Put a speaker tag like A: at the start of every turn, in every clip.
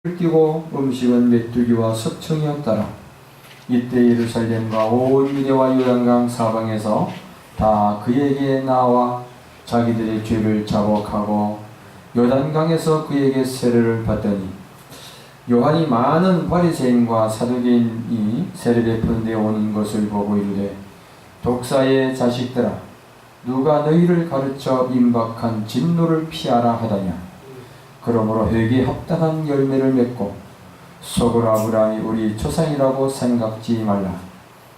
A: 띄고 음식은 메뚜기와 석청이었더라. 이때 예루살렘과 온 유대와 요단강 사방에서 다 그에게 나와 자기들의 죄를 자복하고 요단강에서 그에게 세례를 받더니 요한이 많은 바리새인과 사두개인이 세례 베푸는 데 오는 것을 보고 이르되 독사의 자식들아 누가 너희를 가르쳐 임박한 진노를 피하라 하더냐. 그러므로 회개에 합당한 열매를 맺고 속으로 아브라함이 우리 조상이라고 생각지 말라.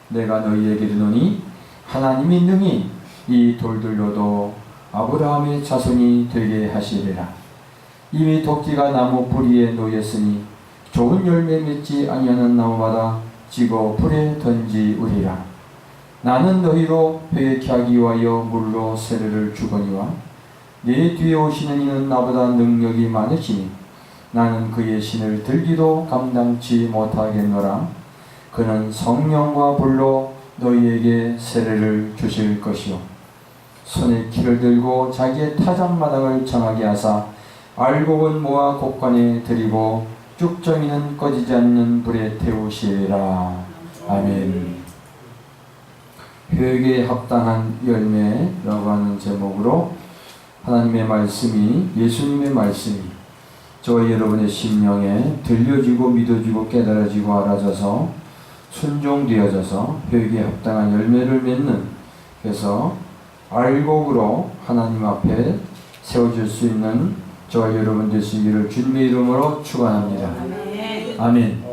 A: 내가 너희에게 이르노니 하나님이 능히 이 돌들로도 아브라함의 자손이 되게 하시리라. 이미 도끼가 나무 뿌리에 놓였으니 좋은 열매 맺지 아니하는 나무마다 지고 불에 던지우리라. 나는 너희로 회개케 하기 위하여 물로 세례를 주거니와 내 뒤에 오시는 이는 나보다 능력이 많으시니 나는 그의 신을 들기도 감당치 못하겠노라. 그는 성령과 불로 너희에게 세례를 주실 것이요 손에 키를 들고 자기의 타작마당을 정하게 하사 알곡은 모아 곡간에 들이고 쭉정이는 꺼지지 않는 불에 태우시리라. 아멘. 회개에 합당한 열매라고 하는 제목으로 하나님의 말씀이, 예수님의 말씀이 저와 여러분의 심령에 들려지고 믿어지고 깨달아지고 알아져서 순종되어져서 회개에 합당한 열매를 맺는, 그래서 알곡으로 하나님 앞에 세워질 수 있는 저와 여러분 되시기를 주님의 이름으로 축원합니다. 아멘.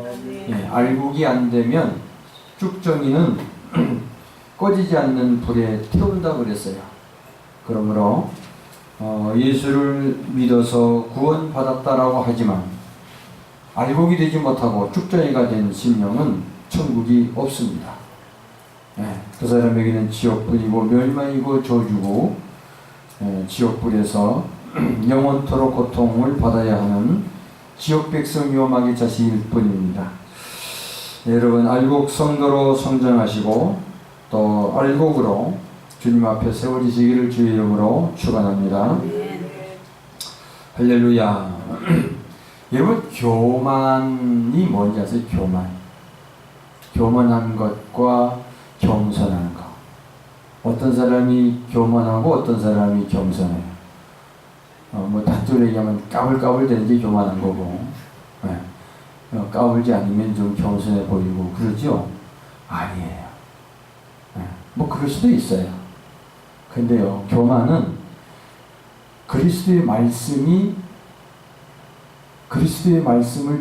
A: 예, 알곡이 안 되면 쭉정이는 꺼지지 않는 불에 태운다 그랬어요. 그러므로 예수를 믿어서 구원받았다라고 하지만 알곡이 되지 못하고 쭉정이가 된 심령은 천국이 없습니다. 그 사람에게는 지옥불이고 멸망이고 저주고 지옥불에서 영원토록 고통을 받아야 하는 지옥백성 위험하게 자식일 뿐입니다. 여러분 알곡 성도로 성장하시고 또 알곡으로 주님 앞에 세워지시기를 주의 이름으로 축원합니다. 할렐루야. 여러분 교만이 뭔지 아세요? 교만한 것과 겸손한 것. 어떤 사람이 교만하고 어떤 사람이 겸손해요. 뭐 단순히 얘기하면 까불까불 되는 게 교만한 거고, 까불지 않으면 좀 겸손해 보이고 그러죠? 아니에요. 뭐 그럴 수도 있어요. 근데요, 교만은 그리스도의 말씀을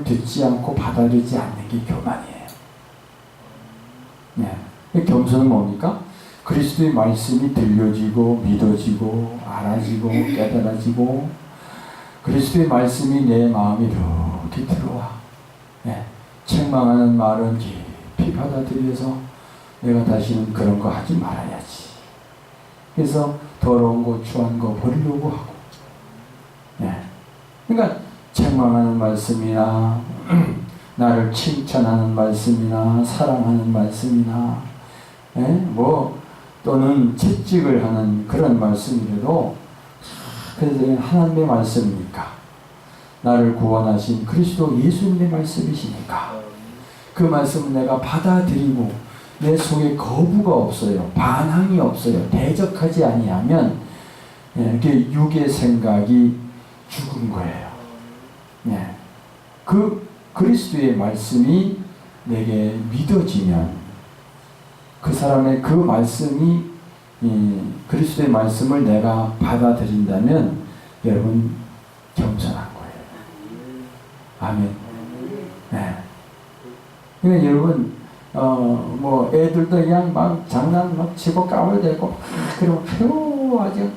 A: 듣지 않고 받아들이지 않는 게 교만이에요. 겸손은 뭡니까? 그리스도의 말씀이 들려지고 믿어지고 알아지고 깨달아지고 그리스도의 말씀이 내 마음에 이렇게 들어와. 책망하는 말은 깊이 받아들여서 내가 다시는 그런 거 하지 말아야지. 그래서 더러운 거, 추한 거 버리려고 하고. 그러니까 책망하는 말씀이나 나를 칭찬하는 말씀이나 사랑하는 말씀이나 또는 채찍을 하는 그런 말씀이라도 그래서 하나님의 말씀이니까 나를 구원하신 그리스도 예수님의 말씀이시니까 그 말씀을 내가 받아들이고 내 속에 거부가 없어요. 반항이 없어요. 대적하지 아니하면 이게 육의 생각이 죽은 거예요. 그 그리스도의 말씀이 내게 믿어지면 그 사람의 그 말씀이 그리스도의 말씀을 내가 받아들인다면 여러분 겸손한 거예요. 아멘. 그러니까 여러분 뭐 애들도 그냥 막 장난 막 치고 까불대고 그러면 아주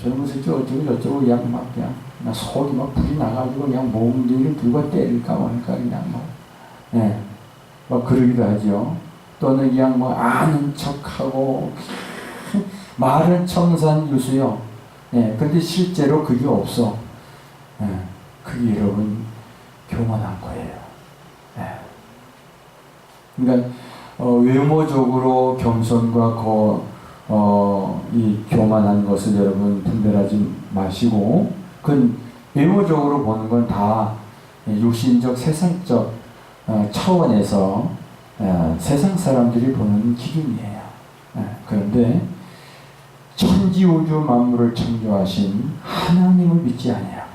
A: 젊은이들 어쩌고 저쩌고 그냥 막 그냥 속이 막 불이 나가지고 그냥 몽둥이를 들고 때릴까 말까 그냥 막 그러기도 하죠. 또는 그냥 뭐 아는 척하고 말은 청산유수요. 근데 실제로 그게 없어. 그게 여러분 교만한 거예요. 그러니까 외모적으로 겸손과 이 교만한 것을 여러분 분별하지 마시고 그건 외모적으로 보는 건 다 육신적, 세상적 차원에서 세상 사람들이 보는 기준이에요. 그런데 천지우주 만물을 창조하신 하나님을 믿지 아니하고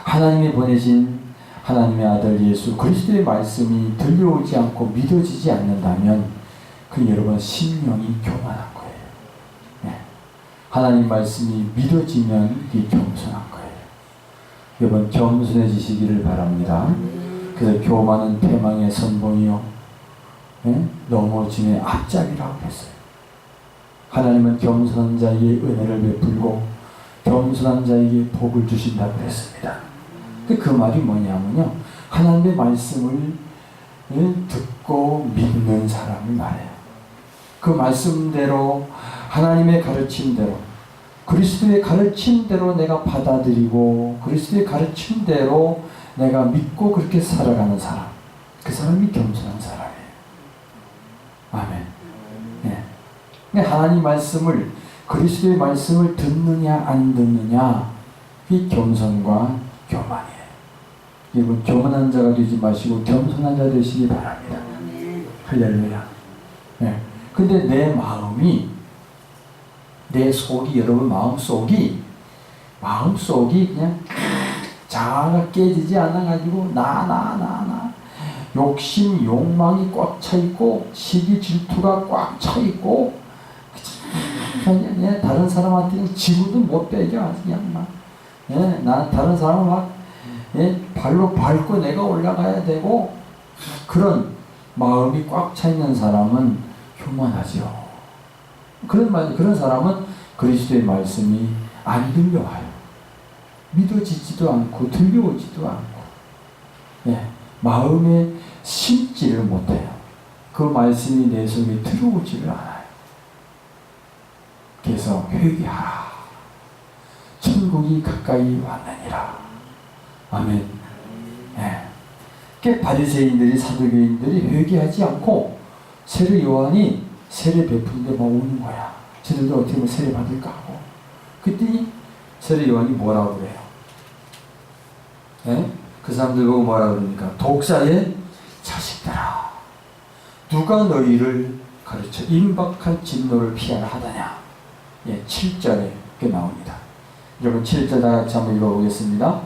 A: 하나님이 보내신 하나님의 아들 예수 그리스도의 말씀이 들려오지 않고 믿어지지 않는다면 그 여러분 심령이 교만한 거예요. 하나님 말씀이 믿어지면 그게 겸손한 거예요. 여러분 겸손해지시기를 바랍니다. 그래서 교만은 패망의 선봉이요 넘어짐의 앞잡이라고 했어요. 하나님은 겸손한 자에게 은혜를 베풀고 겸손한 자에게 복을 주신다고 했습니다. 그 말이 뭐냐면요, 하나님의 말씀을 듣고 믿는 사람을 말해요. 그 말씀대로 하나님의 가르침대로 그리스도의 가르침대로 내가 받아들이고 그리스도의 가르침대로 내가 믿고 그렇게 살아가는 사람, 그 사람이 겸손한 사람이에요. 아멘. 네. 하나님 말씀을 그리스도의 말씀을 듣느냐 안 듣느냐 이 겸손과 교만이에요. 여러분 교만한 자가 되지 마시고 겸손한 자 되시기 바랍니다. 할렐루야. 네. 근데 내 마음이 내 속이 여러분 마음속이 그냥 자아가 깨지지 않아가지고 나 욕심 욕망이 꽉 차있고 시기 질투가 꽉 차있고 그냥 다른 사람한테는 지구도 못 빼겨 그냥 막 나는 다른 사람을 막 발로 밟고 내가 올라가야 되고 그런 마음이 꽉 차있는 사람은 교만하죠. 그런 사람은 그리스도의 말씀이 안 들려와요. 믿어지지도 않고 들려오지도 않고 마음에 심지를 못해요. 그 말씀이 내 속에 들어오지를 않아요. 그래서 회개하라. 천국이 가까이 왔느니라. 아멘. 바리새인들이 사두개인들이 회개하지 않고 세례 요한이 세례 베푸는데 막 오는 거야. 저들도 어떻게 하면 세례 받을까 하고. 그랬더니 세례 요한이 뭐라고 그래요? 그 사람들 보고 뭐라고 그러니까 독사의 자식들아 누가 너희를 가르쳐 임박한 진노를 피하라 하더냐. 7절에 그게 나옵니다. 여러분 7절 다 같이 한번 읽어보겠습니다.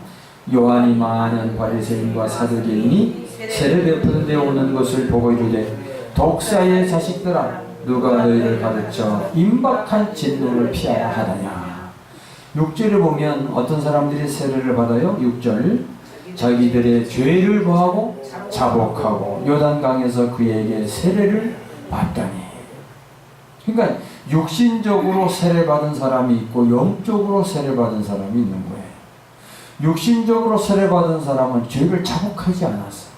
A: 요한이 많은 바리새인과 사두개인이 세례 베푸는 데 오는 것을 보고 이르되 독사의 자식들아 누가 너희를 가르쳐 임박한 진노를 피하라 하더냐. 6절을 보면 어떤 사람들이 세례를 받아요? 6절 자기들의 죄를 보하고 자복하고 요단강에서 그에게 세례를 받더니. 그러니까 육신적으로 세례받은 사람이 있고 영적으로 세례받은 사람이 있는 거예요. 육신적으로 세례받은 사람은 죄를 자복하지 않았어.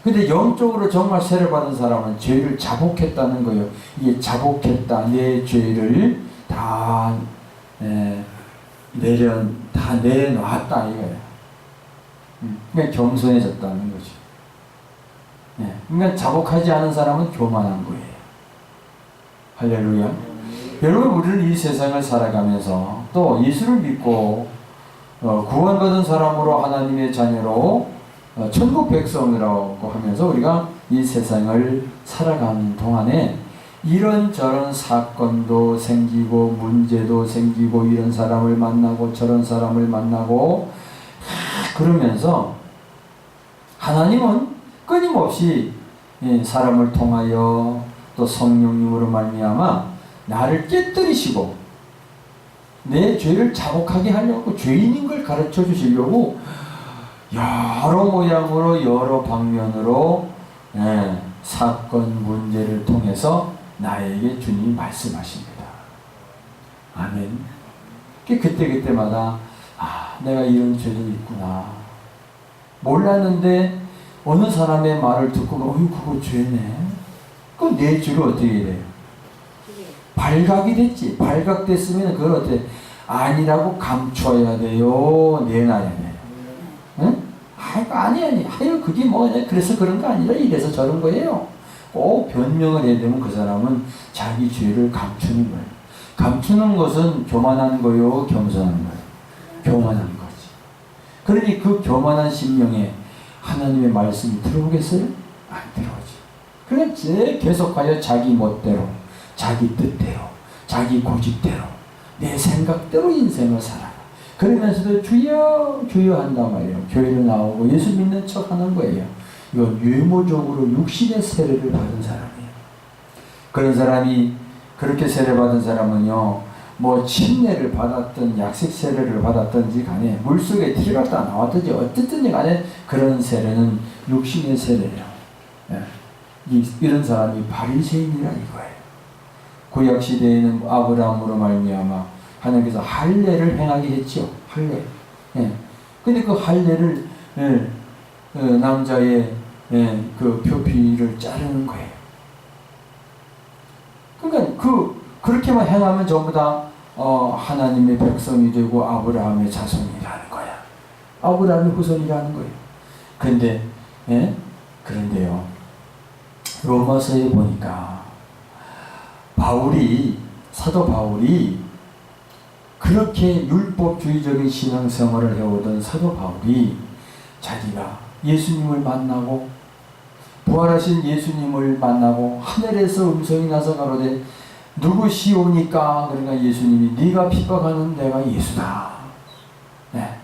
A: 근데 영적으로 정말 세례받은 사람은 죄를 자복했다는 거예요. 이게 자복했다. 내 죄를 다 내려놨다 이거예요. 그러니까 겸손해졌다는 거죠. 그러니까 자복하지 않은 사람은 교만한 거예요. 할렐루야. 여러분 우리는 이 세상을 살아가면서 또 예수를 믿고 구원받은 사람으로 하나님의 자녀로 천국 백성이라고 하면서 우리가 이 세상을 살아가는 동안에 이런저런 사건도 생기고 문제도 생기고 이런 사람을 만나고 저런 사람을 만나고 그러면서 하나님은 끊임없이 사람을 통하여 또 성령님으로 말미암아 나를 깨뜨리시고 내 죄를 자복하게 하려고 죄인인 걸 가르쳐 주시려고 여러 모양으로 여러 방면으로 사건 문제를 통해서 나에게 주님이 말씀하십니다. 아멘. 그때마다 내가 이런 죄도 있구나. 몰랐는데 어느 사람의 말을 듣고 그거 죄네. 그럼 내 죄를 어떻게 해야 돼요? 발각이 됐지. 발각됐으면 그걸 어떻게 아니라고 감춰야 돼요? 내놔야 돼요? 응? 아니. 그게 뭐냐. 그래서 그런 거 아니라 이래서 저런 거예요. 꼭 변명을 해야 되면 그 사람은 자기 죄를 감추는 거예요. 감추는 것은 교만한 거요, 겸손한 거예요. 교만한 거지. 그러니 그 교만한 심령에 하나님의 말씀이 들어오겠어요? 안 들어오지. 그냥 계속하여 자기 멋대로, 자기 뜻대로, 자기 고집대로, 내 생각대로 인생을 살아가. 그러면서도 주여 주여 한단 말이에요. 교회를 나오고 예수 믿는 척 하는 거예요. 이건 유모적으로 육신의 세례를 받은 사람이에요. 그런 사람이, 그렇게 세례받은 사람은요, 뭐 침례를 받았든 약식 세례를 받았든지 간에 물속에 들어갔다 나왔든지 어쨌든 간에 그런 세례는 육신의 세례예요. 예. 이런 사람이 바리새인이라 이거예요. 구약 시대에는 아브라함으로 말미암아 하나님께서 할례를 행하게 했죠. 할례. 예. 근데 그 할례를 남자의 그 표피를 자르는 거예요. 그러니까 그렇게만 행하면 전부 다 하나님의 백성이 되고 아브라함의 자손이라는 거야. 아브라함의 후손이라는 거예요. 그런데 그런데요, 로마서에 보니까 사도 바울이 그렇게 율법주의적인 신앙생활을 해오던 사도 바울이 자기가 예수님을 만나고 부활하신 예수님을 만나고 하늘에서 음성이 나서 가로되 누구시오니까? 그러니까 예수님이 네가 핍박하는 내가 예수다. 네.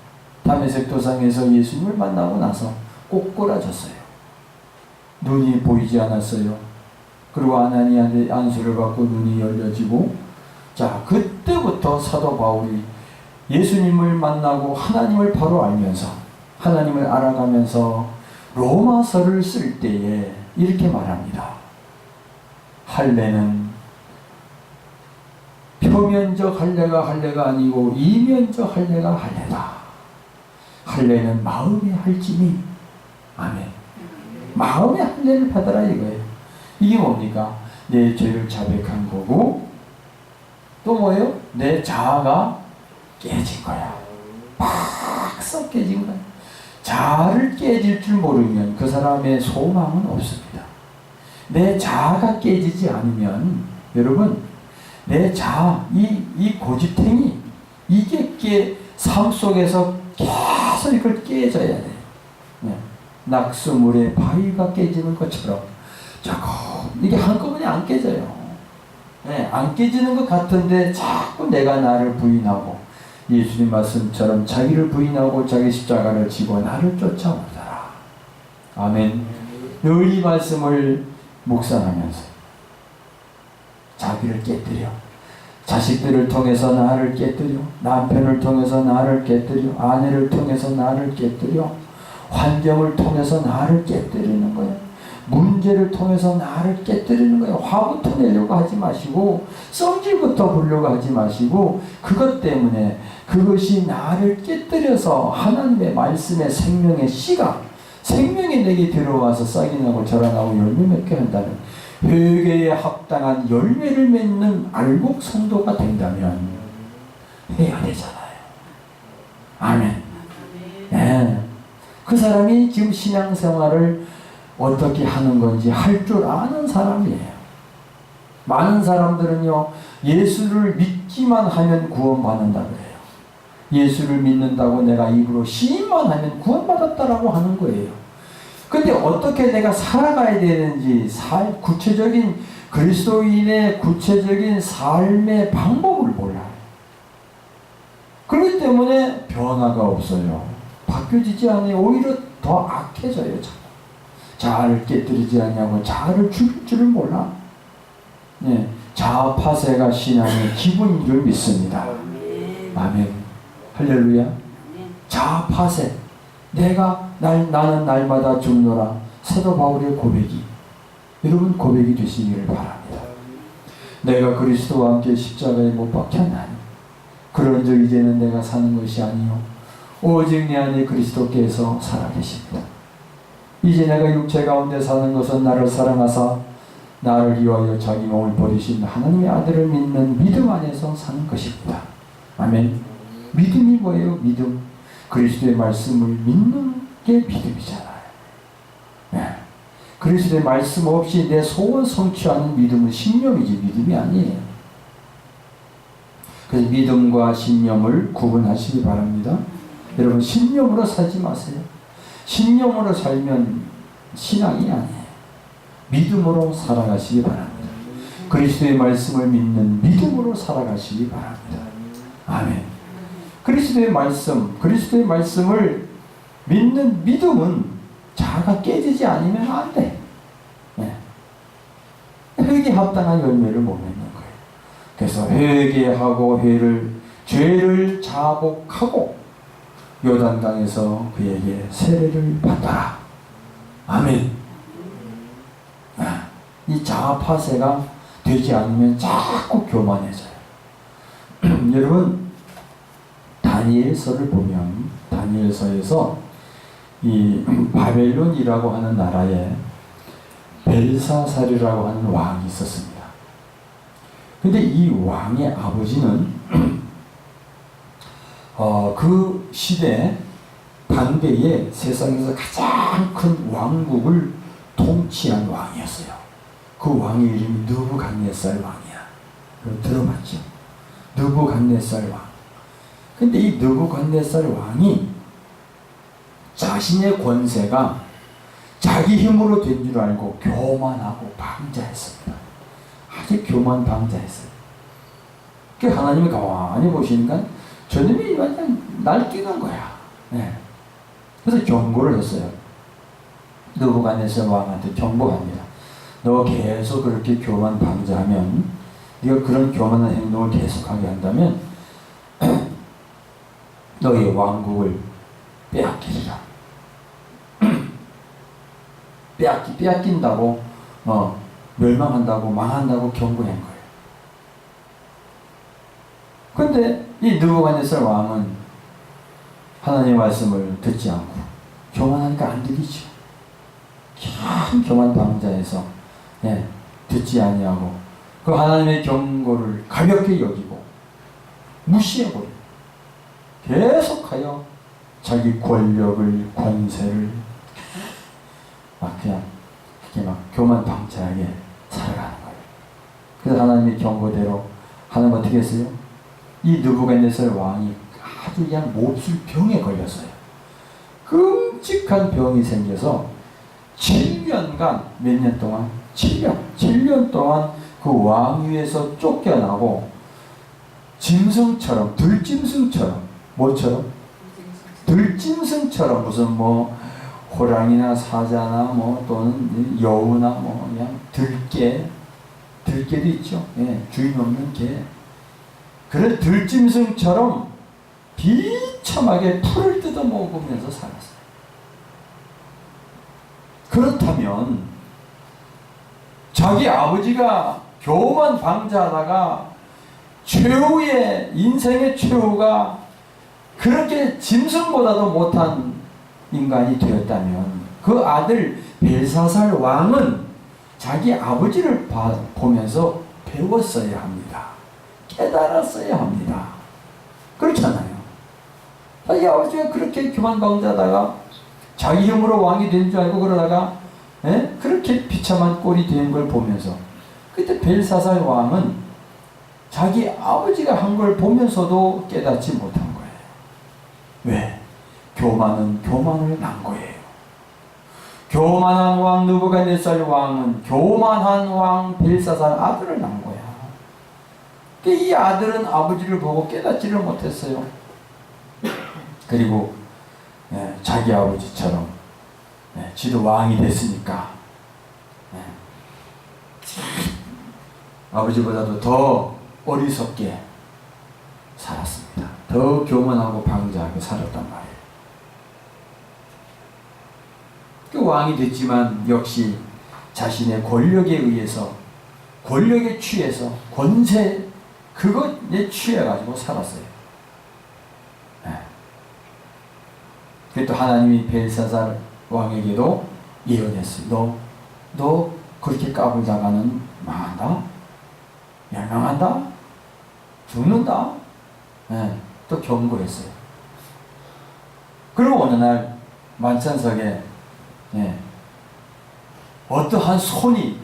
A: 다메섹 도상에서 예수님을 만나고 나서 꼬꾸라졌어요. 눈이 보이지 않았어요. 그리고 아나니아의 안수를 받고 눈이 열려지고, 자, 그때부터 사도 바울이 예수님을 만나고 하나님을 바로 알면서, 하나님을 알아가면서 로마서를 쓸 때에 이렇게 말합니다. 할례는 표면적 할례가 아니고 이면적 할례가 할례다. 할례는 마음의 할지니, 아멘. 마음의 할례를 받아라 이거예요. 이게 뭡니까? 내 죄를 자백한 거고, 또 뭐예요? 내 자아가 깨진 거야. 팍 깨진 거야. 자아를 깨질 줄 모르면 그 사람의 소망은 없습니다. 내 자아가 깨지지 않으면, 여러분, 내 자아, 이 고집탱이, 이게 삶 속에서 계속 이걸 깨져야 돼. 네. 낙수물에 바위가 깨지는 것처럼 자꾸 이게 한꺼번에 안 깨져요. 네. 안 깨지는 것 같은데 자꾸 내가 나를 부인하고, 예수님 말씀처럼 자기를 부인하고 자기 십자가를 지고 나를 쫓아오더라. 아멘. 늘 이 말씀을 묵상하면서 자기를 깨뜨려, 자식들을 통해서 나를 깨뜨려, 남편을 통해서 나를 깨뜨려, 아내를 통해서 나를 깨뜨려, 환경을 통해서 나를 깨뜨리는 거예요. 문제를 통해서 나를 깨뜨리는 거예요. 화부터 내려고 하지 마시고, 성질부터 부르려고 하지 마시고, 그것 때문에 그것이 나를 깨뜨려서 하나님의 말씀의 생명의 씨가, 생명이 내게 들어와서 싹이 나고 자라나고 열매 맺게 한다는, 회개에 합당한 열매를 맺는 알곡 성도가 된다면 해야 되잖아요. 아멘. 네. 그 사람이 지금 신앙생활을 어떻게 하는 건지 할 줄 아는 사람이에요. 많은 사람들은요, 예수를 믿기만 하면 구원받는다 그래요. 예수를 믿는다고 내가 입으로 시인만 하면 구원받았다라고 하는 거예요. 근데 어떻게 내가 살아가야 되는지, 구체적인 그리스도인의 구체적인 삶의 방법을 몰라요. 그렇기 때문에 변화가 없어요. 바뀌어지지 않아요. 오히려 더 악해져요. 자아를 깨뜨리지 않냐고 자아를 죽일 줄을 몰라. 네, 자아 파쇄가 신앙의 기본인 줄 믿습니다. 아멘. 할렐루야. 자아 파쇄. 나는 날마다 죽노라. 사도 바울의 고백이, 여러분 고백이 되시기를 바랍니다. 내가 그리스도와 함께 십자가에 못 박혔나니 그런즉 이제는 내가 사는 것이 아니요 오직 내 안에 그리스도께서 살아계십니다. 이제 내가 육체 가운데 사는 것은 나를 사랑하사 나를 위하여 자기 몸을 버리신 하나님의 아들을 믿는 믿음 안에서 사는 것입니다. 아멘. 믿음이 뭐예요? 믿음. 그리스도의 말씀을 믿는 게 믿음이잖아요. 네. 그리스도의 말씀 없이 내 소원 성취하는 믿음은 신념이지 믿음이 아니에요. 그래서 믿음과 신념을 구분하시기 바랍니다. 여러분, 신념으로 살지 마세요. 신념으로 살면 신앙이 아니에요. 믿음으로 살아가시기 바랍니다. 그리스도의 말씀을 믿는 믿음으로 살아가시기 바랍니다. 아멘. 그리스도의 말씀을 믿는 믿음은 자아가 깨지지 않으면 안 돼. 네. 회개에 합당한 열매를 못 맺는 거예요. 그래서 회개하고 죄를 자복하고 요단강에서 그에게 세례를 받아라. 아멘. 이 자아 파쇄가 되지 않으면 자꾸 교만해져요. 여러분, 다니엘서를 보면 다니엘서에서 이 바벨론이라고 하는 나라에 벨사살이라고 하는 왕이 있었습니다. 근데 이 왕의 아버지는 그 시대 당대에 세상에서 가장 큰 왕국을 통치한 왕이었어요. 그 왕의 이름이 느부갓네살 왕이야. 들어봤죠? 느부갓네살 왕. 근데 이 느부갓네살 왕이 자신의 권세가 자기 힘으로 된 줄 알고 교만하고 방자했습니다. 아주 교만방자했어요. 그 하나님이 가만히 보시니까 저놈이 완전 날뛰는 거야. 네. 그래서 경고를 했어요. 느부갓네살 왕한테 경고합니다. 너 계속 그렇게 교만방자하면, 네가 그런 교만한 행동을 계속하게 한다면 너의 왕국을 빼앗기리라. 빼앗긴다고 멸망한다고 망한다고 경고한 거예요. 그런데 이 느부갓네살 왕은 하나님의 말씀을 듣지 않고 교만하니까 안 들리죠. 참 교만방자해서 듣지 아니하고 그 하나님의 경고를 가볍게 여기고 무시해버려. 계속하여 자기 권력을, 권세를 그냥 교만방자하게 살아가는 거예요. 그래서 하나님의 경고대로 하나님 어떻게 했어요? 이 느부갓네살 왕이 아주 그냥 몹쓸 병에 걸렸어요. 끔찍한 병이 생겨서 7년간, 몇 년 동안? 7년 동안 그 왕위에서 쫓겨나고 짐승처럼, 들짐승처럼, 뭐처럼? 들짐승처럼 무슨 호랑이나 사자나 또는 여우나 그냥 들개도 있죠. 주인 없는 개. 그런 들짐승처럼 비참하게 풀을 뜯어 먹으면서 살았어요. 그렇다면 자기 아버지가 교만방자하다가 최후의 인생의 최후가 그렇게 짐승보다도 못한 인간이 되었다면 그 아들 벨사살 왕은 자기 아버지를 보면서 배웠어야 합니다. 깨달았어야 합니다. 그렇잖아요. 자기 아버지가 그렇게 교만방자하다가 자기 힘으로 왕이 된 줄 알고 그러다가 그렇게 비참한 꼴이 된 걸 보면서 그때 벨사살 왕은 자기 아버지가 한 걸 보면서도 깨닫지 못한 거예요. 왜? 교만은 교만을 낳은 거예요. 교만한 왕 느부갓네살 왕은 교만한 왕 벨사살 아들을 낳은 거야. 이 아들은 아버지를 보고 깨닫지를 못했어요. 그리고 자기 아버지처럼 지도 왕이 됐으니까 아버지보다도 더 어리석게 살았습니다. 더 교만하고 방자하게 살았단 말이에요. 그 왕이 됐지만 역시 자신의 권력에 의해서, 권력에 취해서, 권세 그것에 취해가지고 살았어요. 그래도 하나님이 벨사살 왕에게도 예언했어요. 너 그렇게 까불다가는 망한다? 멸망한다? 죽는다? 또 경고했어요. 그리고 어느 날 만찬석에 어떠한 손이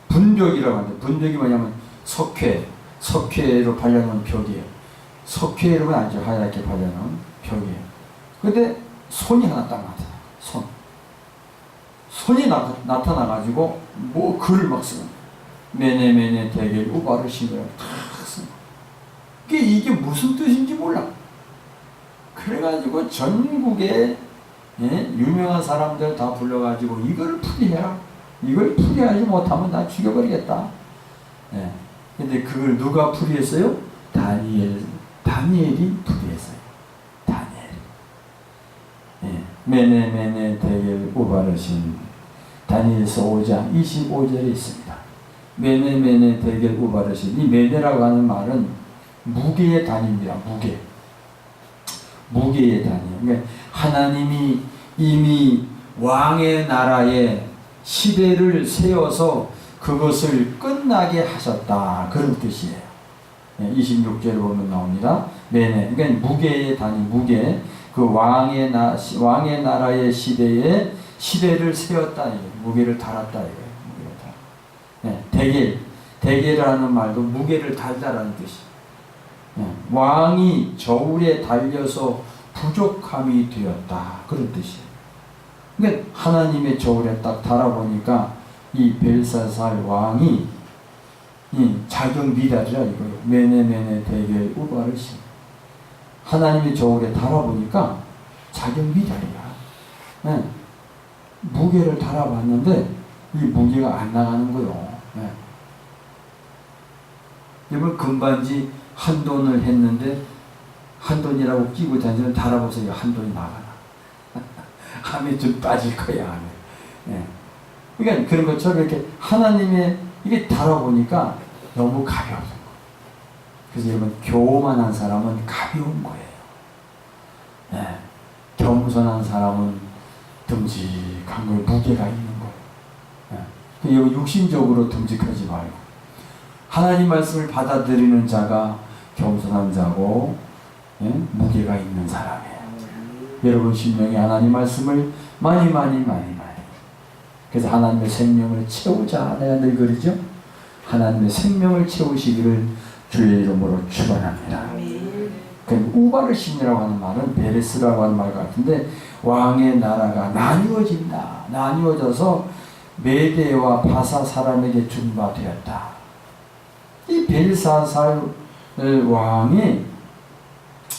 A: 분벽이라고 하는데, 분벽이 뭐냐면 석회로 발려놓은 벽이에요. 석회로는 아주 하얗게 발려놓은 벽이에요. 근데 손이 하나 딱 나타나요. 손이 나타나가지고 뭐 글을 막 쓰는 거예요. 메네 대겔 우바르시라고 탁 쓰는 거예요. 이게 무슨 뜻인지 몰라. 그래가지고 전국에 유명한 사람들 다 불러가지고 이걸 풀이해라. 이걸 풀이하지 못하면 나 죽여버리겠다. 근데 그걸 누가 풀이했어요? 다니엘이 풀이했어요. 메네 대겔 우바르신 다니엘서 5장 25절에 있습니다. 메네 대겔 우바르신. 이 메네라고 하는 말은 무게의 단위입니다. 무게의 단위. 그러니까 하나님이 이미 왕의 나라에 시대를 세워서 그것을 끝나게 하셨다. 그런 뜻이에요. 26절에 보면 나옵니다. 메네. 그러니까 무게의 단위, 무게. 그 왕의 나라의 시대를 세웠다. 이게 무게를 달았다. 이게 대겔이라는 말도 무게를 달다라는 뜻이에요. 왕이 저울에 달려서 부족함이 되었다. 그런 뜻이에요. 그러니까 하나님의 저울에 딱 달아보니까 이 벨사살 왕이 자격 미달이라 이거예요. 메네 대겔 우바르신. 하나님의 저울에 달아보니까 자격 미달이야. 무게를 달아봤는데 이 무게가 안 나가는 거예요. 여러분 금반지 한 돈을 했는데 한 돈이라고 끼고 다니면 달아보세요. 한 돈이 나가나. 함이 좀 빠질 거야. 그러니까 그런 것처럼 이렇게 하나님의 이게 달아보니까 너무 가벼운 거예요. 그래서 여러분 교만한 사람은 가벼운 거예요. 겸손한 사람은 듬직한 거예요. 무게가 있는 거예요. 여러분 육신적으로 듬직하지 말고 하나님 말씀을 받아들이는 자가 겸손한 자고 무게가 있는 사람이에요. 여러분 심령이 하나님 말씀을 많이 그래서 하나님의 생명을 채우자. 내가 늘 그러죠. 하나님의 생명을 채우시기를 주의 이름으로 축원합니다. 우바르신이라고 하는 말은 베레스라고 하는 말 같은데 왕의 나라가 나뉘어진다. 나뉘어져서 메대와 바사 사람에게 준 바 되었다. 이 벨사살 왕이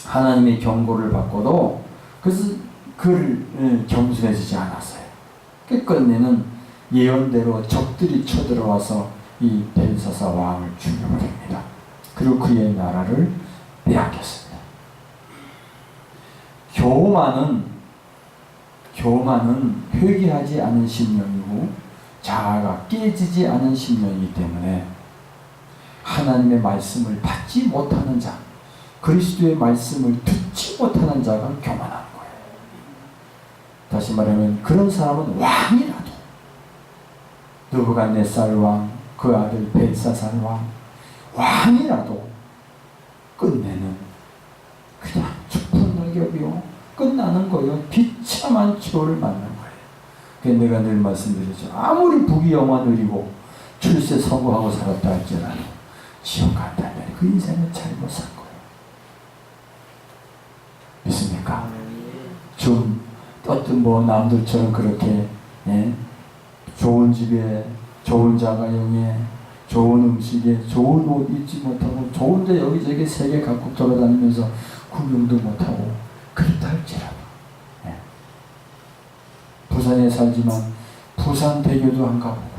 A: 하나님의 경고를 받고도 그래서 그를 겸손해지지 않았어요. 끝끝내는 예언대로 적들이 쳐들어와서 이 벨사사 왕을 죽여버립니다. 그리고 그의 나라를 빼앗겼습니다. 교만은 회개하지 않은 심령이고 자아가 깨지지 않은 심령이기 때문에 하나님의 말씀을 받지 못하는 자, 그리스도의 말씀을 듣지 못하는 자가 교만한 거예요. 다시 말하면 그런 사람은 왕이라도 느부갓네살 왕, 그 아들 벨사살 왕이라도 끝내는 그냥 죽은 낙엽이요 끝나는 거예요. 비참한 처를 맞는 거예요. 그래서 내가 늘 말씀드리죠. 아무리 부귀영화 누리고 출세 성공하고 살았다 할지라도 지옥 간다면 그 인생은 잘못 산 거예요. 믿습니까? 좀 어떤 남들처럼 그렇게 좋은 집에 좋은 자가용에 좋은 음식에 좋은 옷 입지 못하고 좋은데 여기저기 세계 각국 돌아다니면서 구경도 못하고 그렇다 할지라도 부산에 살지만 부산 대교도 안 가보고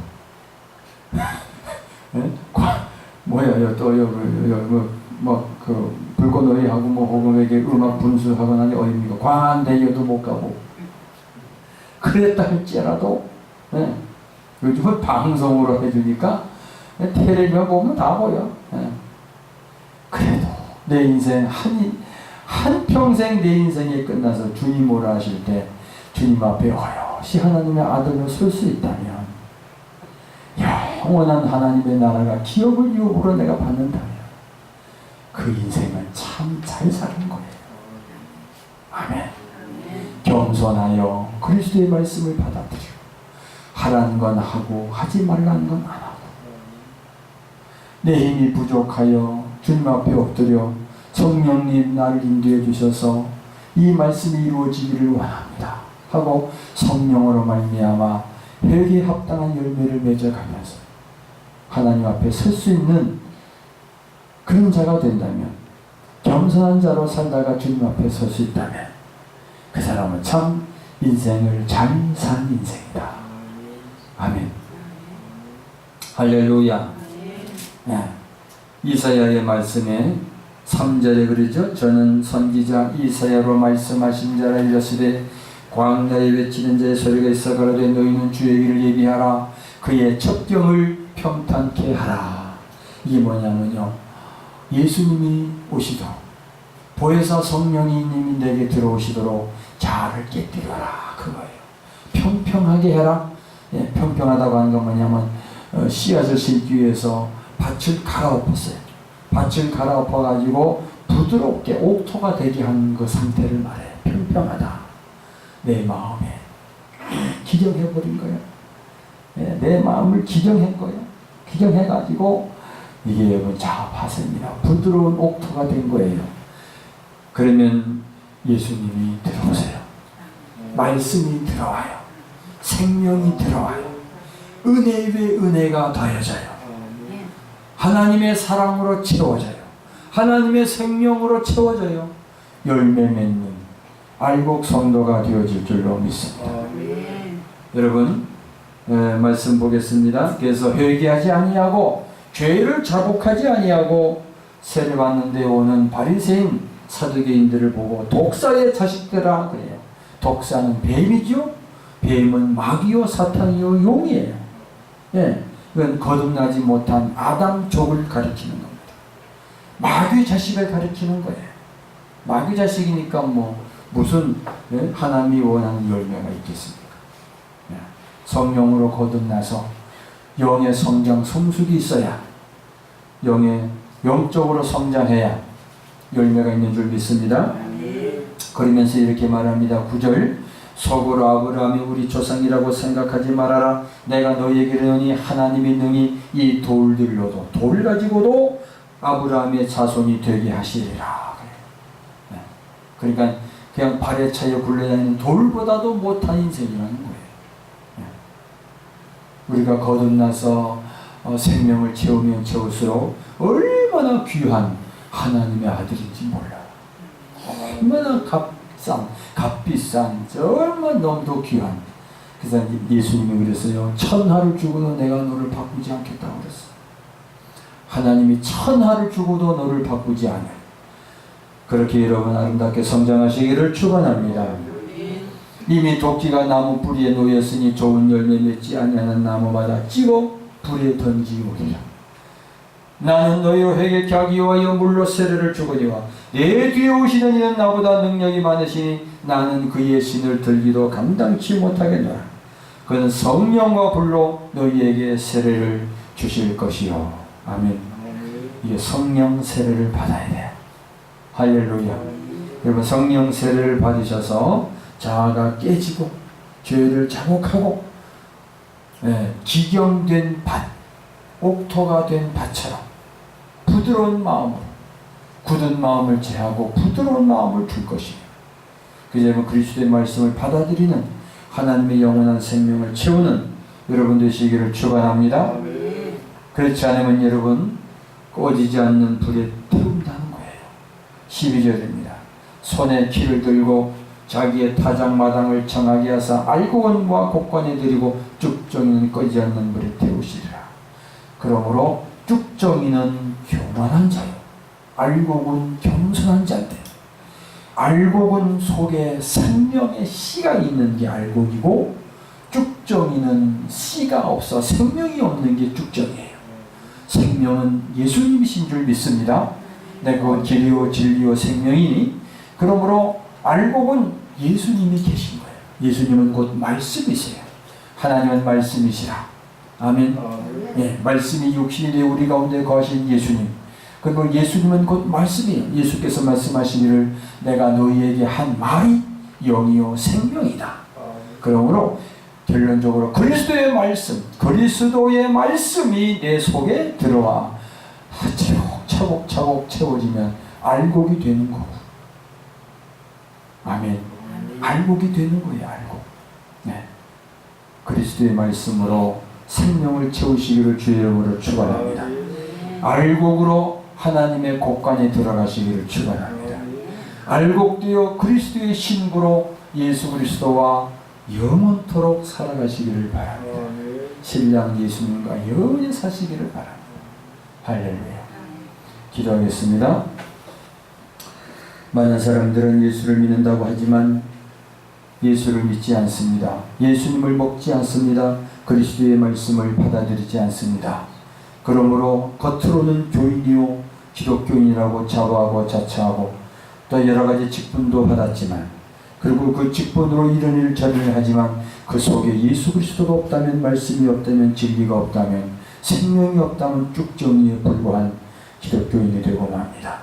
A: 불꽃놀이하고 호금에게 음악 분수하고 나니 어딥니까? 광안대교도 못 가고 그랬다 할지라도 요즘은 방송으로 해주니까 텔레비전 보면 다 보여. 그래도 내 인생 한 평생 내 인생이 끝나서 주님 오라 하실 때 주님 앞에 어여시 하나님의 아들로 설 수 있다면 영원한 하나님의 나라가 기업을 유업으로 내가 받는다면 그 인생은 참 잘 사는 거예요. 아멘. 겸손하여 그리스도의 말씀을 받아들이고 하라는 건 하고 하지 말라는 건 안 하고 내 힘이 부족하여 주님 앞에 엎드려 성령님 나를 인도해 주셔서 이 말씀이 이루어지기를 원합니다 하고 성령으로 말미암아 회개에 합당한 열매를 맺어가면서 하나님 앞에 설 수 있는 그런 자가 된다면, 겸손한 자로 살다가 주님 앞에 설 수 있다면 그 사람은 참 인생을 잘 산 인생이다. 아멘. 할렐루야. 네. 이사야의 말씀에 3절에 그러죠. 저는 선지자 이사야로 말씀하신 자라 이르시되 광야에 외치는 자의 소리가 있어 가로되 너희는 주의 길을 예비하라. 그의 첩경을 평탄케 하라. 이게 뭐냐면요, 예수님이 오시도록, 보혜사 성령님이 내게 들어오시도록 자아를 깨뜨려라, 그거예요. 평평하게 해라. 예, 평평하다고 하는 건 뭐냐면 씨앗을 심기 위해서 밭을 갈아엎었어요. 밭을 갈아엎어가지고 부드럽게 옥토가 되게 하는 그 상태를 말해요. 평평하다. 내 마음에 기정해버린 거예요. 예, 내 마음을 기정한 거예요. 기정해가지고 이게 여러분 자아파생이라 부드러운 옥토가 된 거예요. 그러면 예수님이 들어오세요. 말씀이 들어와요. 생명이 들어와요. 은혜 위에 은혜가 더해져요. 하나님의 사랑으로 채워져요. 하나님의 생명으로 채워져요. 열매 맺는 알곡 성도가 되어질 줄로 믿습니다. 여러분, 말씀 보겠습니다. 그래서 회개하지 아니하고 죄를 자복하지 아니하고 세례 받는데 오는 바리새인 사두개인들을 보고 독사의 자식들아 그래요. 독사는 뱀이죠. 뱀은 마귀요 사탄이요 용이에요. 예, 이건 거듭나지 못한 아담족을 가리키는 겁니다. 마귀 자식을 가리키는 거예요. 마귀 자식이니까 뭐 무슨 하나님이 원하는 열매가 있겠습니까? 예, 성령으로 거듭나서 영의 성장 성숙이 있어야, 영적으로 성장해야 열매가 있는 줄 믿습니다. 그러면서 이렇게 말합니다. 9절, 속으로 아브라함이 우리 조상이라고 생각하지 말아라. 내가 너희에게 이르노니 하나님이 능히 이 돌들로도, 돌 가지고도 아브라함의 자손이 되게 하시리라. 네. 그러니까 그냥 발에 차여 굴러다니는 돌보다도 못한 인생이라는 거예요. 네. 우리가 거듭나서 생명을 채우면 채울수록 얼마나 귀한 하나님의 아들인지 몰라요. 얼마나 값비싼, 얼마나 너무도 귀한. 그래서 예수님이 그랬어요. 천하를 주고도 내가 너를 바꾸지 않겠다고 그랬어요. 하나님이 천하를 주고도 너를 바꾸지 않아요. 그렇게 여러분 아름답게 성장하시기를 축원합니다. 이미 도끼가 나무 뿌리에 놓였으니 좋은 열매 맺지 아니하는 나무마다 찍어 불에 던지오리라. 나는 너희로 회개케 하기 위하여 물로 세례를 주거니와 내 뒤에 오시는 이는 나보다 능력이 많으시니 나는 그의 신을 들기도 감당치 못하겠노라. 그는 성령과 불로 너희에게 세례를 주실 것이요. 아멘. 이게 성령 세례를 받아야 돼요. 할렐루야. 여러분, 성령 세례를 받으셔서 자아가 깨지고 죄를 자복하고 기경된 밭, 옥토가 된 밭처럼 부드러운 마음으로, 굳은 마음을 제하고 부드러운 마음을 줄 것이에요. 그래서 그리스도의 말씀을 받아들이는 하나님의 영원한 생명을 채우는 여러분 되시기를 축원합니다. 그렇지 않으면 여러분 꺼지지 않는 불에 태운다는 거예요. 12절입니다. 손에 키를 들고 자기의 타작마당을 정하게 하사 알곡은과 곡관에 들이고 쭉정이는 꺼지지 않는 불에 태우시리라. 그러므로 쭉정이는 교만한 자요, 알곡은 겸손한 자인데, 알곡은 속에 생명의 씨가 있는 게 알곡이고, 쭉정이는 씨가 없어 생명이 없는 게 쭉정이에요. 생명은 예수님이신 줄 믿습니다. 그건 길이요 진리요 생명이니, 그러므로 알곡은 예수님이 계신 거예요. 예수님은 곧 말씀이세요. 하나님은 말씀이시라. 아멘. 예, 말씀이 육신이 되어 우리 가운데 거하신 예수님. 그리고 예수님은 곧 말씀이에요. 예수께서 말씀하시기를 내가 너희에게 한 말이 영이요 생명이다. 그러므로 결론적으로 그리스도의 말씀이 내 속에 들어와 차곡차곡 채워지면 알곡이 되는 거고. 아멘. 알곡이 되는 거예요. 알곡. 네. 그리스도의 말씀으로 생명을 채우시기를 주의 이름으로 축원합니다. 알곡으로 하나님의 곳간에 들어가시기를 축원합니다. 알곡되어 그리스도의 신부로 예수 그리스도와 영원토록 살아가시기를 바랍니다. 신랑 예수님과 영원히 사시기를 바랍니다. 할렐루야. 기도하겠습니다. 많은 사람들은 예수를 믿는다고 하지만 예수를 믿지 않습니다. 예수님을 먹지 않습니다. 그리스도의 말씀을 받아들이지 않습니다. 그러므로 겉으로는 교인이요 기독교인이라고 자부하고 자처하고 또 여러가지 직분도 받았지만, 그리고 그 직분으로 이런 일 저런 일 하지만 그 속에 예수 그리스도가 없다면, 말씀이 없다면, 진리가 없다면, 생명이 없다면 쭉정이에 불과한 기독교인이 되고 맙니다.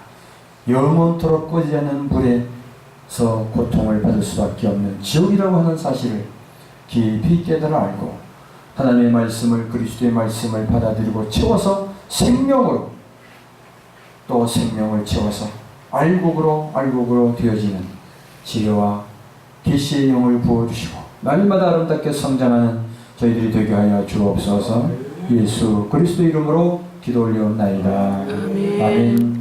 A: 영원토록 꺼지지 않는 불에서 고통을 받을 수밖에 없는 지옥이라고 하는 사실을 깊이 깨달아 알고 하나님의 말씀을, 그리스도의 말씀을 받아들이고 채워서 생명으로, 또 생명을 채워서 알곡으로 되어지는 지혜와 계시의 영을 부어주시고 날마다 아름답게 성장하는 저희들이 되게 하여 주옵소서. 예수 그리스도 이름으로 기도 올려옵나이다. 아멘.